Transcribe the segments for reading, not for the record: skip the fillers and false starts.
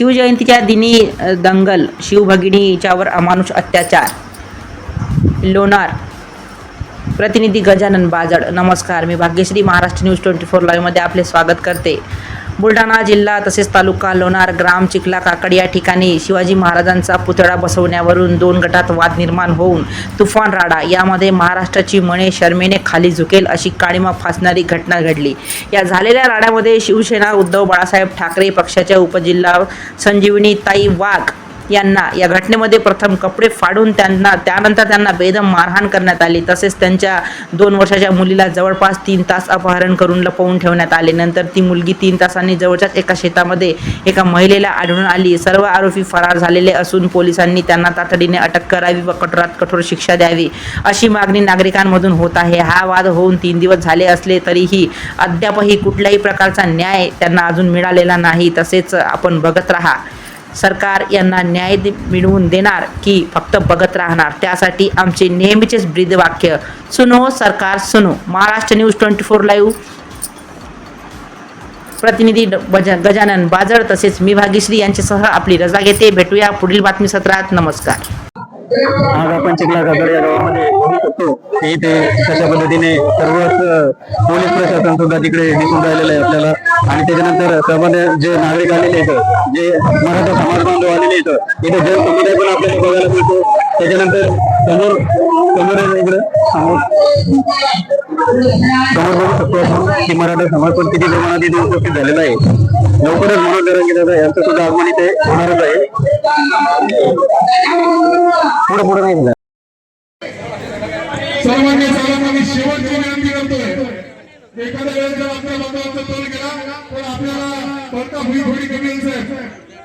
शिवजयंतीच्या दिनी दंगल, शिवभगिनीच्यावर अमानुष अत्याचार. लोणार. प्रतिनिधी गजानन बाजड. नमस्कार, मी भाग्यश्री. महाराष्ट्र न्यूज 24 लाईव्हमध्ये आपले स्वागत करते. बुलढाणा जिल्हा तसेच तालुका लोणार ग्राम चिखला काकड या ठिकाणी शिवाजी महाराजांचा पुतळा बसवण्यावरून दोन गटात वाद निर्माण होऊन तुफान राडा. यामध्ये महाराष्ट्राची मणे शर्मेने खाली झुकेल अशी काळिमा फासणारी घटना घडली. या झालेल्या राड्यामध्ये शिवसेना उद्धव बाळासाहेब ठाकरे पक्षाच्या उपजिल्हा संजीवनीताई वाघ यांना या घटनेमध्ये प्रथम कपडे फाडून त्यानंतर त्यांना बेदम मारहाण करण्यात आली. तसेच त्यांच्या 2 वर्षाच्या मुलीला जवळपास 3 तास अपहरण करून लपवून ठेवण्यात आले. नंतर ती मुलगी 3 तासांनी जवळच्याच एका शेतामध्ये एका महिलेला आढळून आली. सर्व आरोपी फरार झालेले असून पोलिसांनी त्यांना तातडीने अटक करावी व कठोरात कठोर शिक्षा द्यावी अशी मागणी नागरिकांमधून होत आहे. हा वाद होऊन 3 दिवस झाले असले तरीही अद्यापही कुठल्याही प्रकारचा न्याय त्यांना अजून मिळालेला नाही. तसेच आपण बघत राहा, सरकार यांना न्याय मिळवून देणार की फक्त बघत राहणार, त्यासाठी आमचे नेहमीचेच ब्रीदवाक्य सुनो सरकार सुनो. महाराष्ट्र न्यूज 24 लाईव्ह प्रतिनिधी गजानन बाजड तसेच मी भाग्यश्री यांच्यासह आपली रजा घेते. भेटूया पुढील बातमी सत्रात. नमस्कार. आज आपण चिखला काकड या गावामध्ये बघू शकतो की इथे कशा पद्धतीने सर्वच पोलीस प्रशासन सुद्धा तिकडे दिसून राहिलेलं आहे आपल्याला. आणि त्याच्यानंतर त्यामध्ये जे नागरिक आलेले आहेत, जे मराठा समाज बांधव आलेले आहेत, इथे जन समुदाय पण आपल्याला बघायला मिळतो. त्याच्यानंतर समोर इकडे समोर बघू शकतो आपण की मराठा समाज पण किती प्रमाणात इथे उपस्थित झालेला आहे. लवकरच मनोज जरांगे दादा यांचं सुद्धा आगमन इथे होणारच आहे. पुढे नाही झालं. सर्वांनी शेवटची विनंती करतोय, एखाद्या वेळेस जर आपल्या बांधवांचा तोल गेला तर आपल्याला पडता थोडी कमी असेल,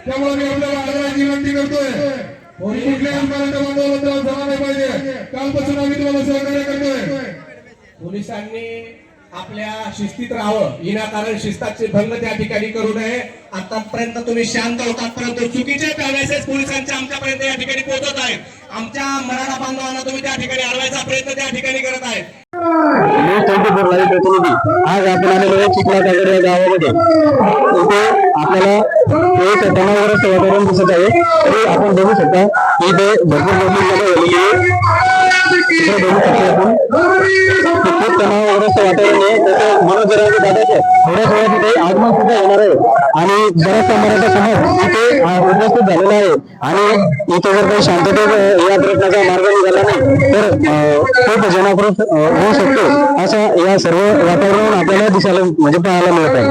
त्यामुळे मी आपल्याला आग्रहाची विनंती करतोय, कुठल्याही मराठा बांधवाबद्दल झाला नाही पाहिजे. कालपासून आम्ही तुम्हाला सहकार्य करतोय. पोलिसांनी आपल्या शिस्तीत राहावं, विनाकारण शिस्ताचे भंग त्या ठिकाणी करू नये. आतापर्यंत तुम्ही शांत होतात, परंतु चुकीचे मेसेज पोलिसांच्या आमच्यापर्यंत या ठिकाणी पोहोचत आहेत. आमच्या मराठा बांधवांना तुम्ही त्या ठिकाणी अडवायचा प्रयत्न त्या ठिकाणी करत आहेत. आज आपण आलेलो आहे चिखला काकड या गावामध्ये. इथे आपल्याला एक तणावग्रस्त वातावरण दिसत आहे. तरी आपण बघू शकता की इथे भरपूर झालेली आहे. बघू शकतो आपण खूप तणावग्रस्त वातावरण आहे. तसं मनोज जरांगे दादाचं थोड्याच वेळात इथे आगमन सुद्धा होणार आहे आणि बराचसा मराठा समाज इथे उपस्थित झालेला आहे. आणि इथे जर काही शांततेत या प्रयत्नाचा मार्ग निघाला नाही तर खूप जनाक्रोश होऊ शकतो, असं या सर्व वातावरणावर आपल्याला दिसायला पाहायला मिळत आहे.